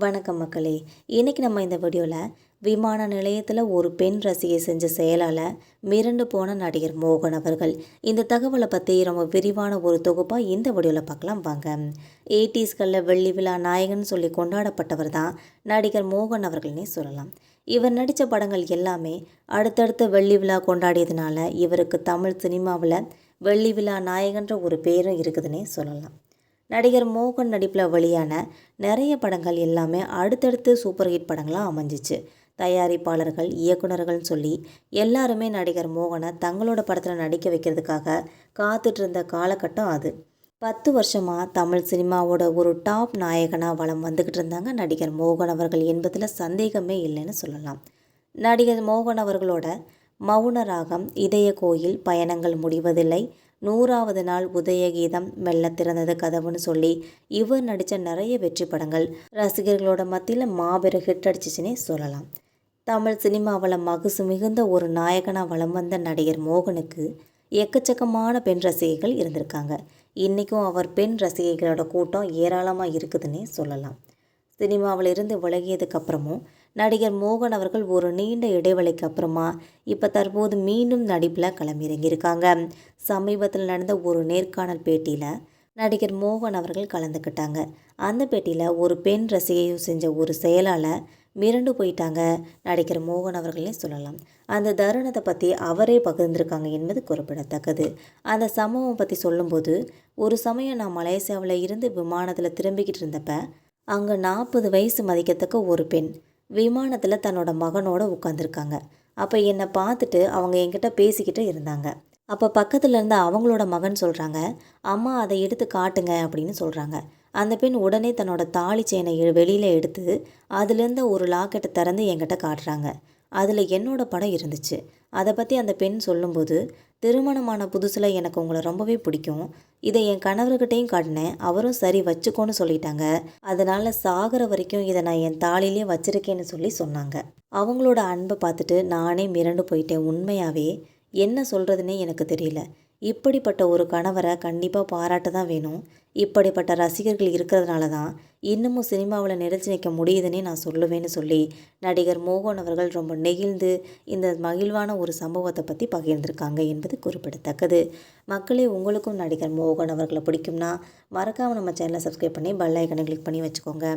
வணக்கம் மக்களே. இன்றைக்கி நம்ம இந்த வீடியோவில் விமான நிலையத்தில் ஒரு பெண் ரசிகை செஞ்ச செயலால் மிரண்டு போன நடிகர் மோகன் அவர்கள், இந்த தகவலை பற்றி ரொம்ப விரிவான ஒரு தொகுப்பாக இந்த வீடியோவில் பார்க்கலாம் வாங்க. 80ஸ்களில் வெள்ளி விழா நாயகன் சொல்லி கொண்டாடப்பட்டவர் தான் நடிகர் மோகன் அவர்கள்னே சொல்லலாம். இவர் நடித்த படங்கள் எல்லாமே அடுத்தடுத்த வெள்ளி விழா கொண்டாடியதுனால இவருக்கு தமிழ் சினிமாவில் வெள்ளி விழா நாயகன்ற ஒரு பேரும் இருக்குதுன்னே சொல்லலாம். நடிகர் மோகன் நடிப்பில் வெளியான நிறைய படங்கள் எல்லாமே அடுத்தடுத்து சூப்பர் ஹிட் படங்களாக அமைஞ்சிச்சு. தயாரிப்பாளர்கள், இயக்குநர்கள்னு சொல்லி எல்லாருமே நடிகர் மோகனை தங்களோட படத்தில் நடிக்க வைக்கிறதுக்காக காத்துட்டு இருந்த காலகட்டம் அது. 10 வருஷமாக தமிழ் சினிமாவோட ஒரு டாப் நாயகனாக வலம் வந்துக்கிட்டு இருந்தாங்க நடிகர் மோகன் அவர்கள் என்பதில் சந்தேகமே இல்லைன்னு சொல்லலாம். நடிகர் மோகன் அவர்களோட மௌன ராகம், இதய கோயில், பயணங்கள் முடிவதில்லை, 100வது நாள், உதயகீதம், மெல்ல திறந்தது கதவுன்னு சொல்லி இவர் நடித்த நிறைய வெற்றி படங்கள் ரசிகர்களோட மத்தியில் மாபெரும் ஹிட் அடிச்சிச்சுன்னே சொல்லலாம். தமிழ் சினிமாவில் மகுசு மிகுந்த ஒரு நாயகனாக வலம் வந்த நடிகர் மோகனுக்கு எக்கச்சக்கமான பெண் ரசிகைகள் இருந்திருக்காங்க. இன்றைக்கும் அவர் பெண் ரசிகைகளோட கூட்டம் ஏராளமாக இருக்குதுன்னே சொல்லலாம். சினிமாவில் இருந்து விலகியதுக்கு அப்புறமும் நடிகர் மோகன் அவர்கள் ஒரு நீண்ட இடைவெளிக்கு அப்புறமா இப்போ தற்போது மீண்டும் நடிப்பில் களமிறங்கியிருக்காங்க. சமீபத்தில் நடந்த ஒரு நேர்காணல் பேட்டியில் நடிகர் மோகன் அவர்கள் கலந்துக்கிட்டாங்க. அந்த பேட்டியில் ஒரு பெண் ரசிகையை செஞ்ச ஒரு செயலால் மிரண்டு போயிட்டாங்க நடிகர் மோகன் அவர்களே சொல்லலாம். அந்த தருணத்தை பற்றி அவரே பகிர்ந்திருக்காங்க என்பது குறிப்பிடத்தக்கது. அந்த சம்பவம் பற்றி சொல்லும்போது, ஒரு சமயம் நான் மலேசியாவில் இருந்து விமானத்தில் திரும்பிக்கிட்டு இருந்தப்ப அங்கே 40 வயசு மதிக்கத்தக்க ஒரு பெண் விமானத்தில் தன்னோட மகனோடு உட்காந்துருக்காங்க. அப்போ என்னை பார்த்துட்டு அவங்க என்கிட்ட பேசிக்கிட்டு இருந்தாங்க. அப்போ பக்கத்தில் இருந்த அவங்களோட மகன் சொல்கிறாங்க, அம்மா அதை எடுத்து காட்டுங்க அப்படின்னு சொல்கிறாங்க. அந்த பெண் உடனே தன்னோட தாலி செயினை வெளியில் எடுத்து அதுலேருந்து ஒரு லாக்கெட்டை திறந்து என்கிட்ட காட்டுறாங்க. அதில் என்னோட படம் இருந்துச்சு. அதை பற்றி அந்த பெண் சொல்லும்போது, திருமணமான புதுசில் எனக்கு உங்களை ரொம்பவே பிடிக்கும், இதை என் கணவர்கிட்டையும் காட்டினேன், அவரும் சரி வச்சுக்கோன்னு சொல்லிட்டாங்க, அதனால் சாகிற வரைக்கும் இதை நான் என் தாலிலே வச்சுருக்கேன்னு சொல்லி சொன்னாங்க. அவங்களோட அன்பை பார்த்துட்டு நானே மிரண்டு போயிட்டேன். உண்மையாகவே என்ன சொல்கிறதுனே எனக்கு தெரியல. இப்படிப்பட்ட ஒரு கணவரை கண்டிப்பாக பாராட்ட தான் வேணும். இப்படிப்பட்ட ரசிகர்கள் இருக்கிறதுனால தான் இன்னமும் சினிமாவில் நிலைச்சு நிற்க முடியுதுன்னே நான் சொல்லுவேன்னு சொல்லி நடிகர் மோகன் அவர்கள் ரொம்ப நெகிழ்ந்து இந்த மகிழ்வான ஒரு சம்பவத்தை பற்றி பகிர்ந்திருக்காங்க என்பது குறிப்பிடத்தக்கது. மக்களே, உங்களுக்கும் நடிகர் மோகன் அவர்களை பிடிக்கும்னா மறக்காமல் நம்ம சேனலை சப்ஸ்கிரைப் பண்ணி பெல் ஐக்கனை கிளிக் பண்ணி வச்சுக்கோங்க.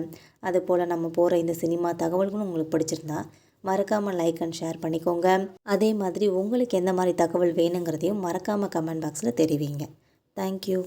அதுபோல் நம்ம போகிற இந்த சினிமா தகவல்களும் உங்களுக்கு பிடிச்சிருந்தா மறக்காமல் லைக் அண்ட் ஷேர் பண்ணிக்கோங்க. அதே மாதிரி உங்களுக்கு எந்த மாதிரி தகவல் வேணுங்கிறதையும் மறக்காமல் கமெண்ட் பாக்ஸில் தெரிவிங்க. தேங்க்யூ.